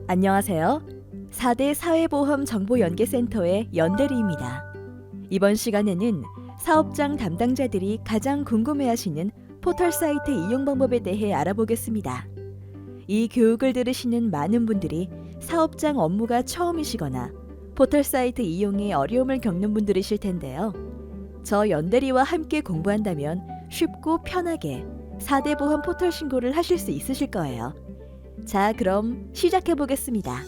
안녕하세요. 4대 사회보험 정보연계센터의 연대리입니다. 이번 시간에는 사업장 담당자들이 가장 궁금해하시는 포털 사이트 이용 방법에 대해 알아보겠습니다. 이 교육을 들으시는 많은 분들이 사업장 업무가 처음이시거나 포털 사이트 이용에 어려움을 겪는 분들이실 텐데요. 저 연대리와 함께 공부한다면 쉽고 편하게 4대 보험 포털 신고를 하실 수 있으실 거예요. 자, 그럼 시작해 보겠습니다.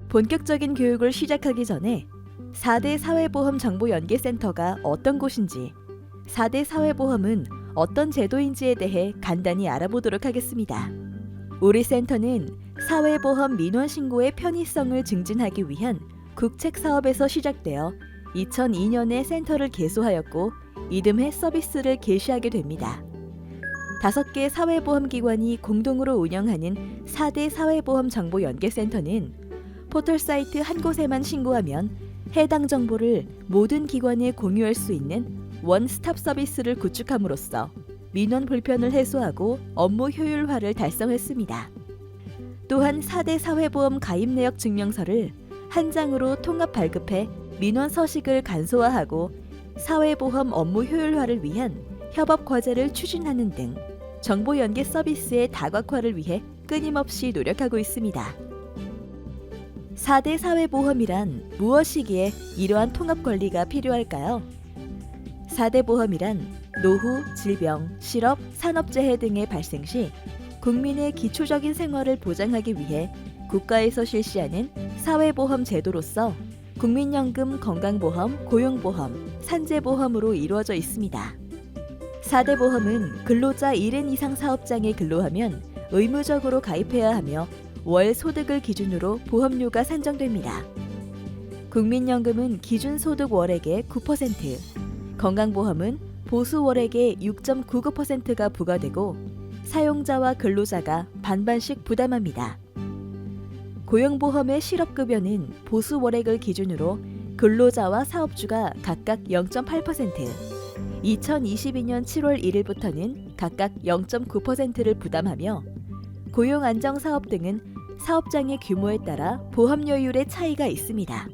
본격적인 교육을 시작하기 전에 4대 사회보험 정보연계센터가 어떤 곳인지, 4대 사회보험은 어떤 제도인지에 대해 간단히 알아보도록 하겠습니다. 우리 센터는 사회보험 민원신고의 편의성을 증진하기 위한 국책 사업에서 시작되어 2002년에 센터를 개소하였고 이듬해 서비스를 개시하게 됩니다. 5개 사회보험기관이 공동으로 운영하는 4대 사회보험 정보연계센터는 포털 사이트 한 곳에만 신고하면 해당 정보를 모든 기관에 공유할 수 있는 원스톱 서비스를 구축함으로써 민원 불편을 해소하고 업무 효율화를 달성했습니다. 또한 4대 사회보험 가입 내역 증명서를 한 장으로 통합 발급해 민원 서식을 간소화하고 사회보험 업무 효율화를 위한 협업 과제를 추진하는 등 정보 연계 서비스의 다각화를 위해 끊임없이 노력하고 있습니다. 4대 사회보험이란 무엇이기에 이러한 통합 관리가 필요할까요? 4대 보험이란 노후, 질병, 실업, 산업재해 등의 발생 시 국민의 기초적인 생활을 보장하기 위해 국가에서 실시하는 사회보험 제도로서 국민연금, 건강보험, 고용보험, 산재보험으로 이루어져 있습니다. 4대 보험은 근로자 1인 이상 사업장에 근로하면 의무적으로 가입해야 하며 월 소득을 기준으로 보험료가 산정됩니다. 국민연금은 기준 소득 월액의 9%, 건강보험은 보수 월액의 6.99%가 부과되고 사용자와 근로자가 반반씩 부담합니다. 고용보험의 실업급여는 보수 월액을 기준으로 근로자와 사업주가 각각 0.8%, 2022년 7월 1일부터는 각각 0.9%를 부담하며 고용안정사업 등은 사업장의 규모에 따라 보험료율의 차이가 있습니다.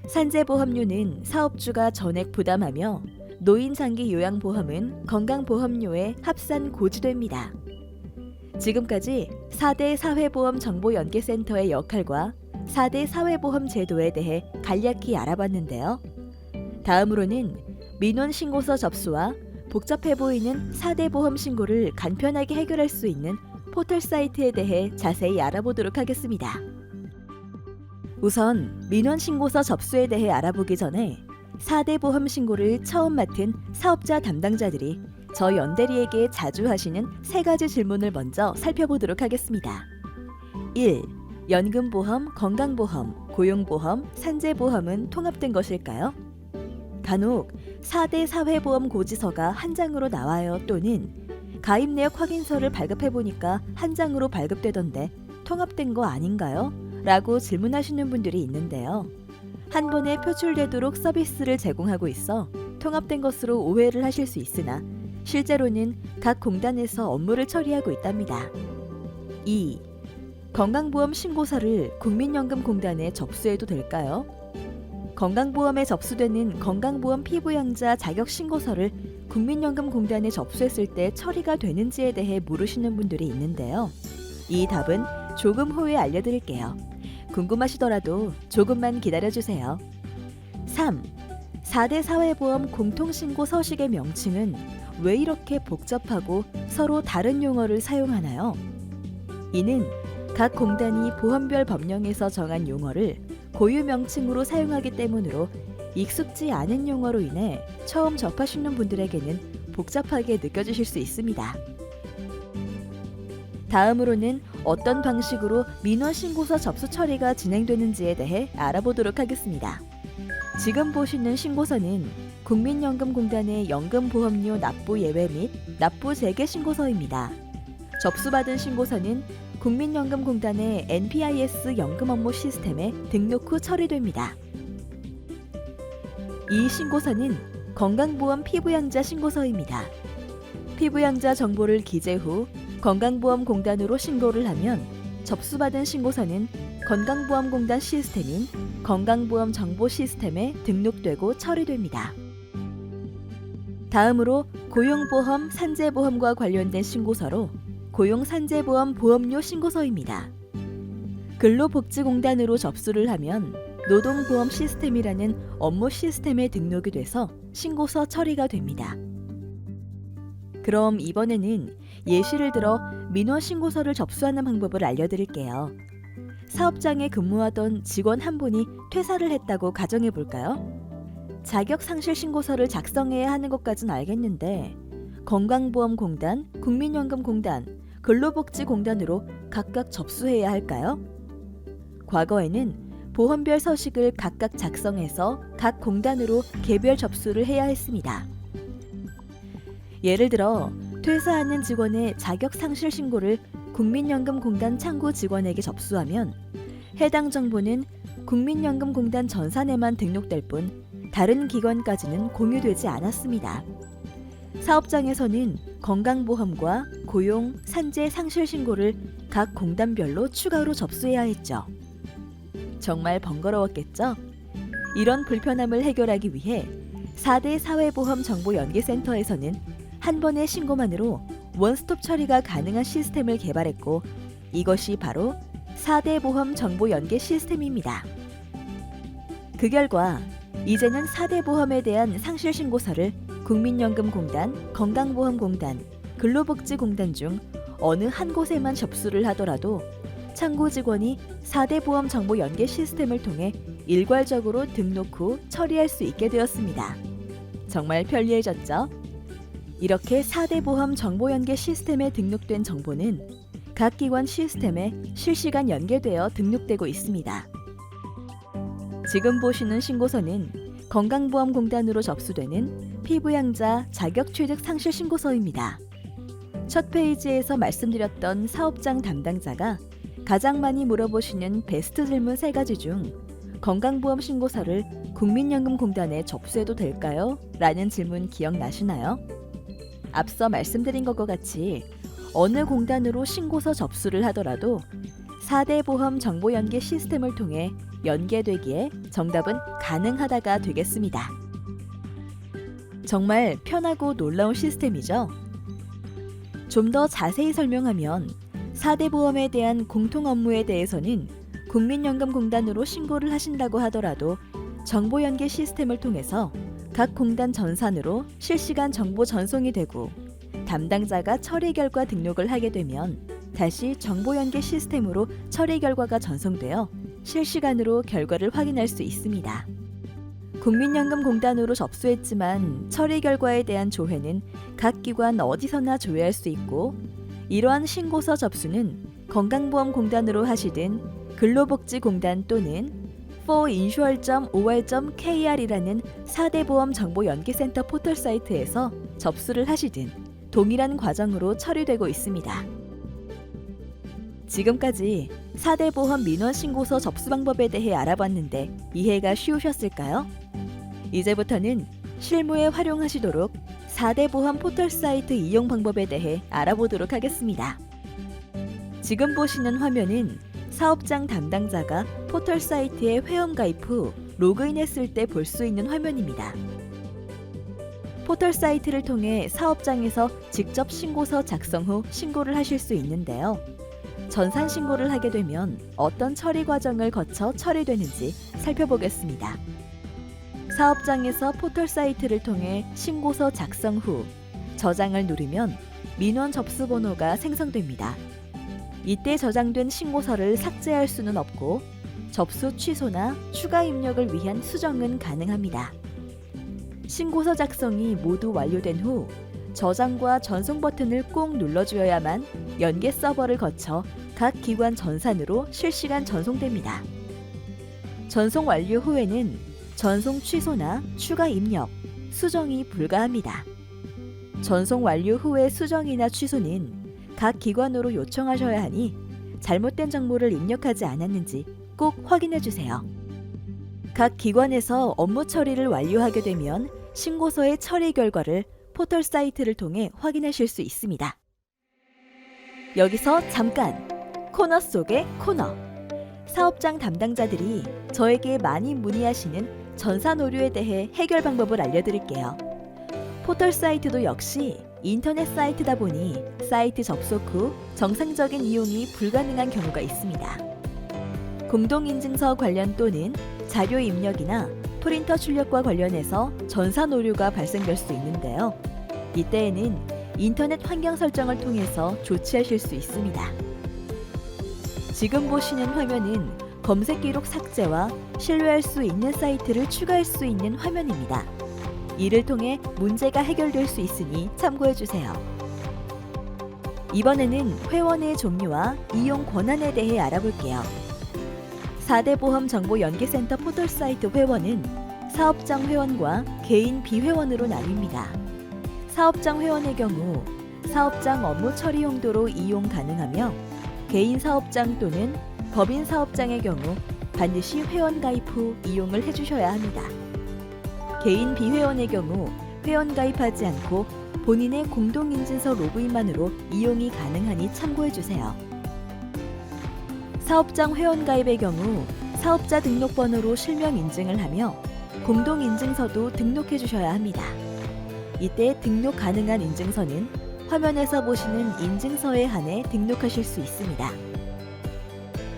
산재보험료는 사업주가 전액 부담하며 노인장기요양보험은 건강보험료에 합산 고지됩니다. 지금까지 4대 사회보험 정보연계센터의 역할과 4대 사회보험 제도에 대해 간략히 알아봤는데요. 다음으로는 민원신고서 접수와 복잡해 보이는 4대 보험 신고를 간편하게 해결할 수 있는 포털 사이트에 대해 자세히 알아보도록 하겠습니다. 우선 민원신고서 접수에 대해 알아보기 전에 4대 보험 신고를 처음 맡은 사업자 담당자들이 저 연대리에게 자주 하시는 3가지 질문을 먼저 살펴보도록 하겠습니다. 1. 연금보험, 건강보험, 고용보험, 산재보험은 통합된 것일까요? 간혹 4대 사회보험 고지서가 한 장으로 나와요 또는 가입 내역 확인서를 발급해보니까 한 장으로 발급되던데 통합된 거 아닌가요? 라고 질문하시는 분들이 있는데요. 한 번에 표출되도록 서비스를 제공하고 있어 통합된 것으로 오해를 하실 수 있으나 실제로는 각 공단에서 업무를 처리하고 있답니다. 2. 건강보험 신고서를 국민연금공단에 접수해도 될까요? 건강보험에 접수되는 건강보험 피부양자 자격신고서를 국민연금공단에 접수했을 때 처리가 되는지에 대해 물으시는 분들이 있는데요. 이 답은 조금 후에 알려드릴게요. 궁금하시더라도 조금만 기다려주세요. 3. 4대 사회보험 공통신고 서식의 명칭은 왜 이렇게 복잡하고 서로 다른 용어를 사용하나요? 이는 각 공단이 보험별 법령에서 정한 용어를 고유 명칭으로 사용하기 때문으로 익숙지 않은 용어로 인해 처음 접하시는 분들에게는 복잡하게 느껴지실 수 있습니다. 다음으로는 어떤 방식으로 민원신고서 접수 처리가 진행되는지에 대해 알아보도록 하겠습니다. 지금 보시는 신고서는 국민연금공단의 연금보험료 납부 예외 및 납부 재개 신고서입니다. 접수받은 신고서는 국민연금공단의 NPIS 연금 업무 시스템에 등록 후 처리됩니다. 이 신고서는 건강보험 피부양자 신고서입니다. 피부양자 정보를 기재 후 건강보험공단으로 신고를 하면 접수받은 신고서는 건강보험공단 시스템인 건강보험 정보 시스템에 등록되고 처리됩니다. 다음으로 고용보험, 산재보험과 관련된 신고서로 고용산재보험 보험료 신고서입니다. 근로복지공단으로 접수를 하면 노동보험 시스템이라는 업무 시스템에 등록이 돼서 신고서 처리가 됩니다. 그럼 이번에는 예시를 들어 민원 신고서를 접수하는 방법을 알려드릴게요. 사업장에 근무하던 직원 한 분이 퇴사를 했다고 가정해 볼까요? 자격상실 신고서를 작성해야 하는 것까진 알겠는데 건강보험공단, 국민연금공단, 근로복지공단으로 각각 접수해야 할까요? 과거에는 보험별 서식을 각각 작성해서 각 공단으로 개별 접수를 해야 했습니다. 예를 들어 퇴사하는 직원의 자격상실 신고를 국민연금공단 창구 직원에게 접수하면 해당 정보는 국민연금공단 전산에만 등록될 뿐 다른 기관까지는 공유되지 않았습니다. 사업장에서는 건강보험과 고용, 산재 상실 신고를 각 공단별로 추가로 접수해야 했죠. 정말 번거로웠겠죠? 이런 불편함을 해결하기 위해 4대 사회보험정보연계센터에서는 한 번의 신고만으로 원스톱 처리가 가능한 시스템을 개발했고 이것이 바로 4대 보험 정보 연계 시스템입니다. 그 결과 이제는 4대 보험에 대한 상실 신고서를 국민연금공단, 건강보험공단, 근로복지공단 중 어느 한 곳에만 접수를 하더라도 창구 직원이 4대 보험 정보 연계 시스템을 통해 일괄적으로 등록 후 처리할 수 있게 되었습니다. 정말 편리해졌죠? 이렇게 4대 보험 정보 연계 시스템에 등록된 정보는 각 기관 시스템에 실시간 연계되어 등록되고 있습니다. 지금 보시는 신고서는 건강보험공단으로 접수되는 피부양자 자격취득 상실 신고서입니다. 첫 페이지에서 말씀드렸던 사업장 담당자가 가장 많이 물어보시는 베스트 질문 3가지 중 건강보험 신고서를 국민연금공단에 접수해도 될까요? 라는 질문 기억나시나요? 앞서 말씀드린 것과 같이 어느 공단으로 신고서 접수를 하더라도 4대 보험 정보 연계 시스템을 통해 연계되기에 정답은 가능하다가 되겠습니다. 정말 편하고 놀라운 시스템이죠? 좀 더 자세히 설명하면 4대 보험에 대한 공통 업무에 대해서는 국민연금공단으로 신고를 하신다고 하더라도 정보 연계 시스템을 통해서 각 공단 전산으로 실시간 정보 전송이 되고 담당자가 처리 결과 등록을 하게 되면 다시 정보 연계 시스템으로 처리 결과가 전송되어 실시간으로 결과를 확인할 수 있습니다. 국민연금공단으로 접수했지만 처리 결과에 대한 조회는 각 기관 어디서나 조회할 수 있고 이러한 신고서 접수는 건강보험공단으로 하시든 근로복지공단 또는 foreinsure.or.kr이라는 4대 보험 정보 연계센터 포털 사이트에서 접수를 하시든 동일한 과정으로 처리되고 있습니다. 지금까지 4대 보험 민원 신고서 접수 방법에 대해 알아봤는데 이해가 쉬우셨을까요? 이제부터는 실무에 활용하시도록 4대 보험 포털 사이트 이용 방법에 대해 알아보도록 하겠습니다. 지금 보시는 화면은 사업장 담당자가 포털 사이트에 회원 가입 후 로그인했을 때 볼 수 있는 화면입니다. 포털 사이트를 통해 사업장에서 직접 신고서 작성 후 신고를 하실 수 있는데요. 전산 신고를 하게 되면 어떤 처리 과정을 거쳐 처리되는지 살펴보겠습니다. 사업장에서 포털 사이트를 통해 신고서 작성 후 저장을 누르면 민원 접수 번호가 생성됩니다. 이때 저장된 신고서를 삭제할 수는 없고 접수 취소나 추가 입력을 위한 수정은 가능합니다. 신고서 작성이 모두 완료된 후 저장과 전송 버튼을 꼭 눌러주어야만 연계 서버를 거쳐 각 기관 전산으로 실시간 전송됩니다. 전송 완료 후에는 전송 취소나 추가 입력, 수정이 불가합니다. 전송 완료 후의 수정이나 취소는 각 기관으로 요청하셔야 하니 잘못된 정보를 입력하지 않았는지 꼭 확인해 주세요. 각 기관에서 업무 처리를 완료하게 되면 신고서의 처리 결과를 포털 사이트를 통해 확인하실 수 있습니다. 여기서 잠깐! 코너 속의 코너. 사업장 담당자들이 저에게 많이 문의하시는 전산 오류에 대해 해결 방법을 알려드릴게요. 포털 사이트도 역시 인터넷 사이트다 보니 사이트 접속 후 정상적인 이용이 불가능한 경우가 있습니다. 공동인증서 관련 또는 자료 입력이나 프린터 출력과 관련해서 전산 오류가 발생될 수 있는데요. 이때에는 인터넷 환경 설정을 통해서 조치하실 수 있습니다. 지금 보시는 화면은 검색 기록 삭제와 신뢰할 수 있는 사이트를 추가할 수 있는 화면입니다. 이를 통해 문제가 해결될 수 있으니 참고해 주세요. 이번에는 회원의 종류와 이용 권한에 대해 알아볼게요. 4대 보험 정보 연계센터 포털 사이트 회원은 사업장 회원과 개인 비회원으로 나뉩니다. 사업장 회원의 경우 사업장 업무 처리 용도로 이용 가능하며 개인 사업장 또는 법인 사업장의 경우 반드시 회원 가입 후 이용을 해주셔야 합니다. 개인 비회원의 경우 회원 가입하지 않고 본인의 공동인증서 로그인만으로 이용이 가능하니 참고해주세요. 사업장 회원 가입의 경우 사업자 등록번호로 실명 인증을 하며 공동인증서도 등록해주셔야 합니다. 이때 등록 가능한 인증서는 화면에서 보시는 인증서에 한해 등록하실 수 있습니다.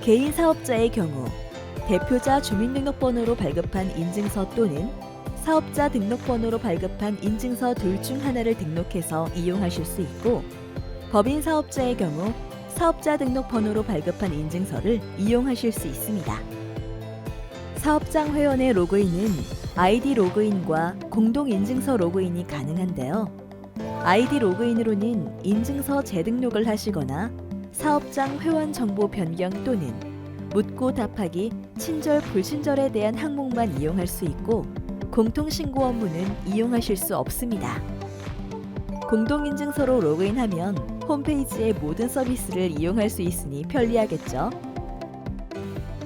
개인 사업자의 경우 대표자 주민등록번호로 발급한 인증서 또는 사업자 등록번호로 발급한 인증서 둘 중 하나를 등록해서 이용하실 수 있고, 법인 사업자의 경우 사업자 등록번호로 발급한 인증서를 이용하실 수 있습니다. 사업장 회원의 로그인은 아이디 로그인과 공동인증서 로그인이 가능한데요. 아이디 로그인으로는 인증서 재등록을 하시거나 사업장 회원 정보 변경 또는 묻고 답하기, 친절 불친절에 대한 항목만 이용할 수 있고 공통신고 업무는 이용하실 수 없습니다. 공동인증서로 로그인하면 홈페이지의 모든 서비스를 이용할 수 있으니 편리하겠죠.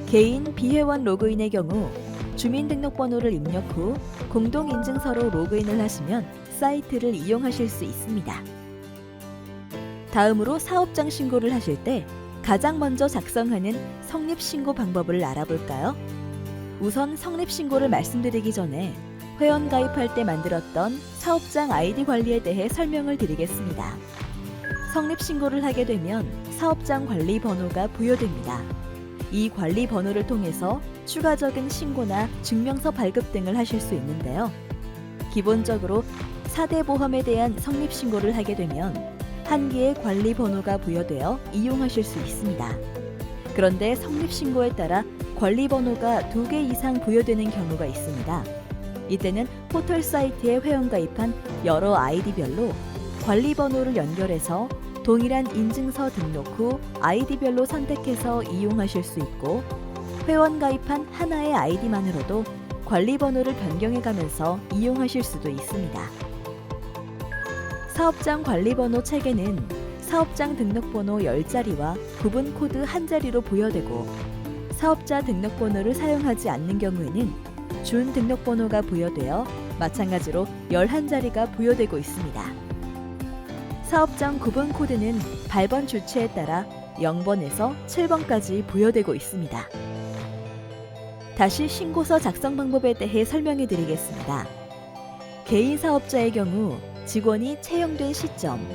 개인 비회원 로그인의 경우 주민등록번호를 입력 후 공동인증서로 로그인을 하시면 사이트를 이용하실 수 있습니다. 다음으로 사업장 신고를 하실 때 가장 먼저 작성하는 성립신고 방법을 알아볼까요? 우선 성립신고를 말씀드리기 전에 회원 가입할 때 만들었던 사업장 아이디 관리에 대해 설명을 드리겠습니다. 성립신고를 하게 되면 사업장 관리 번호가 부여됩니다. 이 관리 번호를 통해서 추가적인 신고나 증명서 발급 등을 하실 수 있는데요. 기본적으로 4대 보험에 대한 성립신고를 하게 되면 한 개의 관리 번호가 부여되어 이용하실 수 있습니다. 그런데 성립신고에 따라 관리 번호가 2개 이상 부여되는 경우가 있습니다. 이때는 포털 사이트에 회원 가입한 여러 아이디별로 관리 번호를 연결해서 동일한 인증서 등록 후 아이디별로 선택해서 이용하실 수 있고, 회원 가입한 하나의 아이디만으로도 관리 번호를 변경해 가면서 이용하실 수도 있습니다. 사업장 관리 번호 책에는 사업장 등록번호 10자리와 구분 코드 1자리로 부여되고, 사업자 등록번호를 사용하지 않는 경우에는 준 등록번호가 부여되어 마찬가지로 11자리가 부여되고 있습니다. 사업장 구분 코드는 발번 주체에 따라 0번에서 7번까지 부여되고 있습니다. 다시 신고서 작성 방법에 대해 설명해 드리겠습니다. 개인 사업자의 경우 직원이 채용된 시점,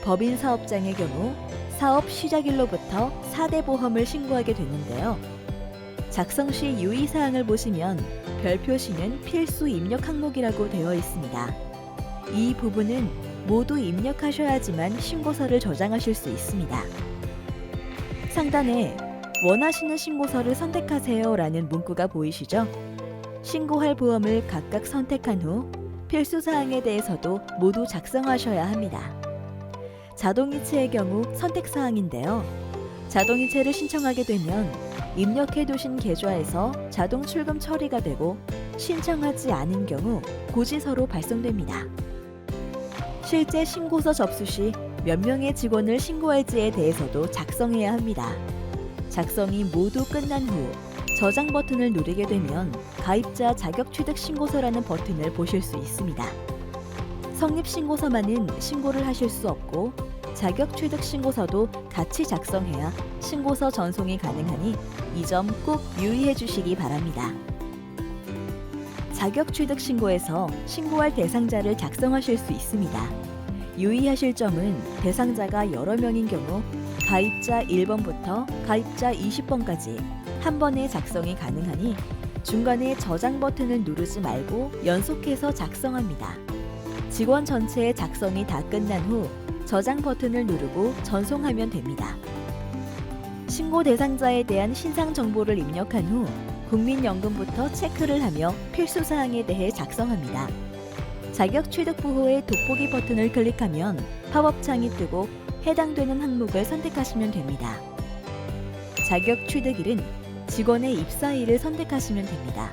법인 사업장의 경우 사업 시작일로부터 4대 보험을 신고하게 되는데요. 작성 시 유의사항을 보시면 별 표시는 필수 입력 항목이라고 되어 있습니다. 이 부분은 모두 입력하셔야지만 신고서를 저장하실 수 있습니다. 상단에 원하시는 신고서를 선택하세요 라는 문구가 보이시죠? 신고할 보험을 각각 선택한 후 필수사항에 대해서도 모두 작성하셔야 합니다. 자동이체의 경우 선택사항인데요. 자동이체를 신청하게 되면 입력해두신 계좌에서 자동 출금 처리가 되고, 신청하지 않은 경우 고지서로 발송됩니다. 실제 신고서 접수 시 몇 명의 직원을 신고할지에 대해서도 작성해야 합니다. 작성이 모두 끝난 후 저장 버튼을 누르게 되면 가입자 자격 취득 신고서라는 버튼을 보실 수 있습니다. 성립 신고서만은 신고를 하실 수 없고, 자격 취득 신고서도 같이 작성해야 신고서 전송이 가능하니 이 점 꼭 유의해 주시기 바랍니다. 자격 취득 신고에서 신고할 대상자를 작성하실 수 있습니다. 유의하실 점은 대상자가 여러 명인 경우 가입자 1번부터 가입자 20번까지 한 번에 작성이 가능하니 중간에 저장 버튼을 누르지 말고 연속해서 작성합니다. 직원 전체의 작성이 다 끝난 후 저장 버튼을 누르고 전송하면 됩니다. 신고 대상자에 대한 신상 정보를 입력한 후 국민연금부터 체크를 하며 필수 사항에 대해 작성합니다. 자격 취득 부호의 돋보기 버튼을 클릭하면 팝업 창이 뜨고 해당되는 항목을 선택하시면 됩니다. 자격 취득일은 직원의 입사일을 선택하시면 됩니다.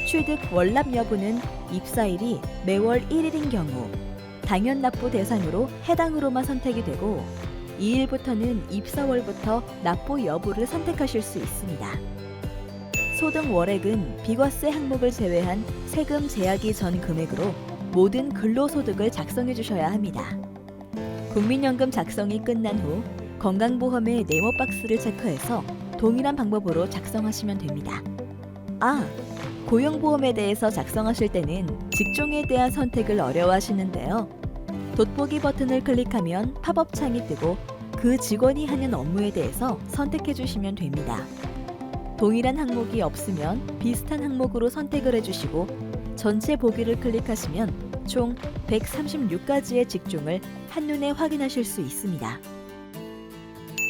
취득 월납 여부는 입사일이 매월 1일인 경우 당연 납부 대상으로 해당으로만 선택이 되고 2일부터는 입사월부터 납부 여부를 선택하실 수 있습니다. 소득 월액은 비과세 항목을 제외한 세금 제하기 전 금액으로 모든 근로소득을 작성해 주셔야 합니다. 국민연금 작성이 끝난 후 건강보험의 네모 박스를 체크해서 동일한 방법으로 작성하시면 됩니다. 고용보험에 대해서 작성하실 때는 직종에 대한 선택을 어려워하시는데요. 돋보기 버튼을 클릭하면 팝업 창이 뜨고 그 직원이 하는 업무에 대해서 선택해 주시면 됩니다. 동일한 항목이 없으면 비슷한 항목으로 선택을 해주시고 전체 보기를 클릭하시면 총 136가지의 직종을 한눈에 확인하실 수 있습니다.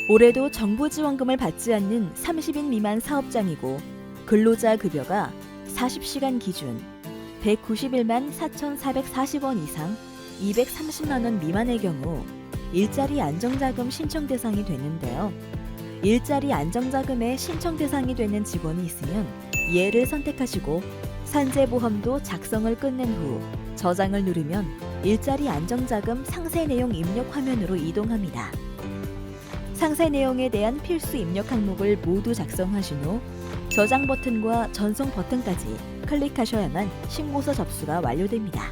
올해도 정부 지원금을 받지 않는 30인 미만 사업장이고 근로자 급여가 40시간 기준 191만 4,440원 이상 230만 원 미만의 경우 일자리 안정자금 신청 대상이 되는데요. 일자리 안정자금의 신청 대상이 되는 직원이 있으면 예를 선택하시고 산재보험도 작성을 끝낸 후 저장을 누르면 일자리 안정자금 상세 내용 입력 화면으로 이동합니다. 상세 내용에 대한 필수 입력 항목을 모두 작성하신 후 저장 버튼과 전송 버튼까지 클릭하셔야만 신고서 접수가 완료됩니다.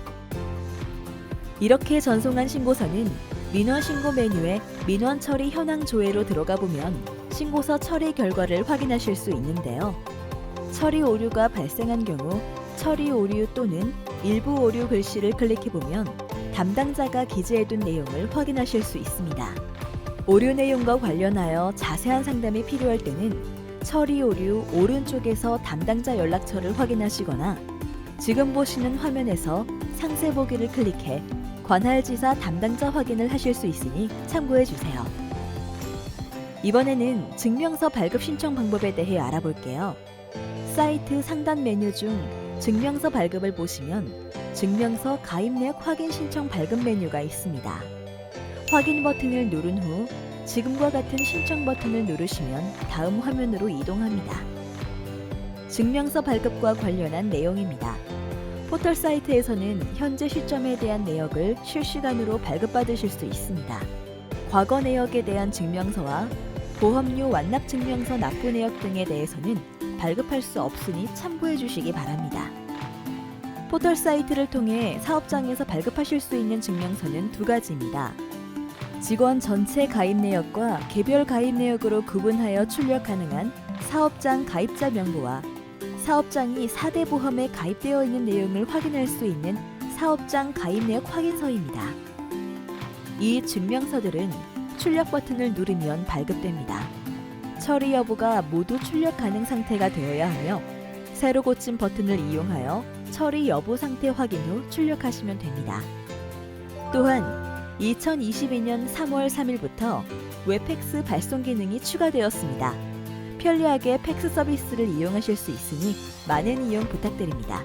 이렇게 전송한 신고서는 민원 신고 메뉴에 민원 처리 현황 조회로 들어가 보면 신고서 처리 결과를 확인하실 수 있는데요. 처리 오류가 발생한 경우 처리 오류 또는 일부 오류 글씨를 클릭해 보면 담당자가 기재해둔 내용을 확인하실 수 있습니다. 오류 내용과 관련하여 자세한 상담이 필요할 때는 처리 오류 오른쪽에서 담당자 연락처를 확인하시거나 지금 보시는 화면에서 상세 보기를 클릭해 관할지사 담당자 확인을 하실 수 있으니 참고해 주세요. 이번에는 증명서 발급 신청 방법에 대해 알아볼게요. 사이트 상단 메뉴 중 증명서 발급을 보시면 증명서 가입 내역 확인 신청 발급 메뉴가 있습니다. 확인 버튼을 누른 후 지금과 같은 신청 버튼을 누르시면 다음 화면으로 이동합니다. 증명서 발급과 관련한 내용입니다. 포털 사이트에서는 현재 시점에 대한 내역을 실시간으로 발급받으실 수 있습니다. 과거 내역에 대한 증명서와 보험료 완납 증명서 납부 내역 등에 대해서는 발급할 수 없으니 참고해 주시기 바랍니다. 포털 사이트를 통해 사업장에서 발급하실 수 있는 증명서는 두 가지입니다. 직원 전체 가입 내역과 개별 가입 내역으로 구분하여 출력 가능한 사업장 가입자 명부와 사업장이 4대 보험에 가입되어 있는 내용을 확인할 수 있는 사업장 가입 내역 확인서입니다. 이 증명서들은 출력 버튼을 누르면 발급됩니다. 처리 여부가 모두 출력 가능 상태가 되어야 하며 새로 고침 버튼을 이용하여 처리 여부 상태 확인 후 출력하시면 됩니다. 또한 2022년 3월 3일부터 웹팩스 발송 기능이 추가되었습니다. 편리하게 팩스 서비스를 이용하실 수 있으니 많은 이용 부탁드립니다.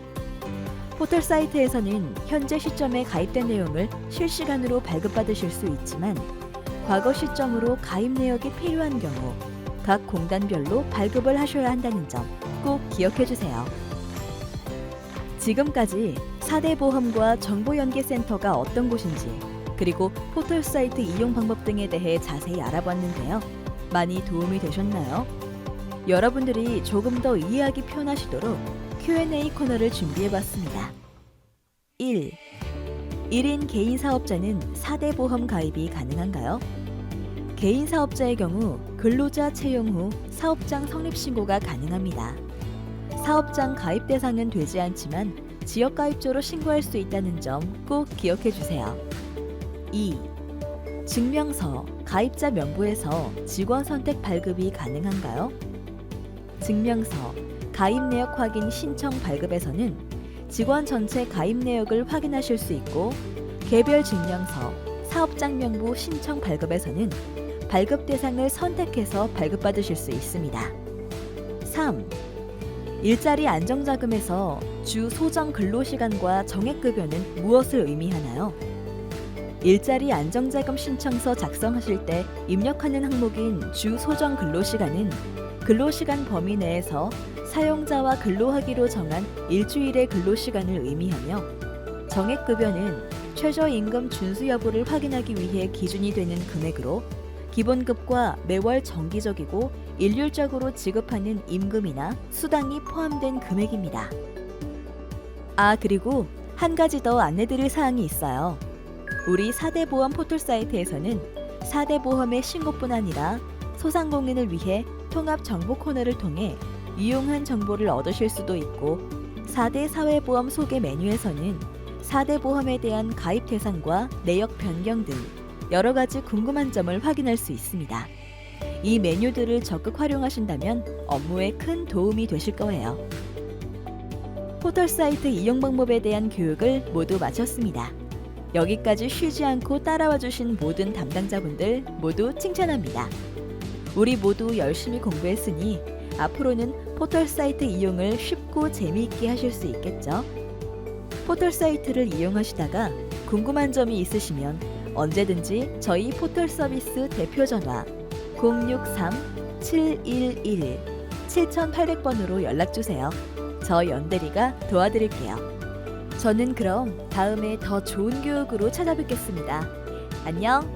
포털 사이트에서는 현재 시점에 가입된 내용을 실시간으로 발급받으실 수 있지만 과거 시점으로 가입 내역이 필요한 경우 각 공단별로 발급을 하셔야 한다는 점 꼭 기억해 주세요. 지금까지 4대 보험과 정보연계센터가 어떤 곳인지 그리고 포털 사이트 이용 방법 등에 대해 자세히 알아봤는데요. 많이 도움이 되셨나요? 여러분들이 조금 더 이해하기 편하시도록 Q&A 코너를 준비해봤습니다. 1. 1인 개인 사업자는 4대 보험 가입이 가능한가요? 개인 사업자의 경우 근로자 채용 후 사업장 성립 신고가 가능합니다. 사업장 가입 대상은 되지 않지만 지역 가입자로 신고할 수 있다는 점 꼭 기억해 주세요. 2. 증명서, 가입자 명부에서 직원 선택 발급이 가능한가요? 증명서, 가입 내역 확인 신청 발급에서는 직원 전체 가입 내역을 확인하실 수 있고, 개별 증명서, 사업장 명부 신청 발급에서는 발급 대상을 선택해서 발급받으실 수 있습니다. 3. 일자리 안정자금에서 주 소정 근로시간과 정액급여는 무엇을 의미하나요? 일자리 안정자금 신청서 작성하실 때 입력하는 항목인 주 소정 근로시간은 근로시간 범위 내에서 사용자와 근로하기로 정한 일주일의 근로시간을 의미하며, 정액급여는 최저임금 준수 여부를 확인하기 위해 기준이 되는 금액으로 기본급과 매월 정기적이고 일률적으로 지급하는 임금이나 수당이 포함된 금액입니다. 그리고 한 가지 더 안내드릴 사항이 있어요. 우리 4대 보험 포털 사이트에서는 4대 보험의 신고뿐 아니라 소상공인을 위해 통합 정보 코너를 통해 유용한 정보를 얻으실 수도 있고, 4대 사회보험 소개 메뉴에서는 4대 보험에 대한 가입 대상과 내역 변경 등 여러 가지 궁금한 점을 확인할 수 있습니다. 이 메뉴들을 적극 활용하신다면 업무에 큰 도움이 되실 거예요. 포털 사이트 이용 방법에 대한 교육을 모두 마쳤습니다. 여기까지 쉬지 않고 따라와 주신 모든 담당자분들 모두 칭찬합니다. 우리 모두 열심히 공부했으니 앞으로는 포털 사이트 이용을 쉽고 재미있게 하실 수 있겠죠? 포털 사이트를 이용하시다가 궁금한 점이 있으시면 언제든지 저희 포털 서비스 대표 전화 063-711-7800번으로 연락주세요. 저 연대리가 도와드릴게요. 저는 그럼 다음에 더 좋은 교육으로 찾아뵙겠습니다. 안녕!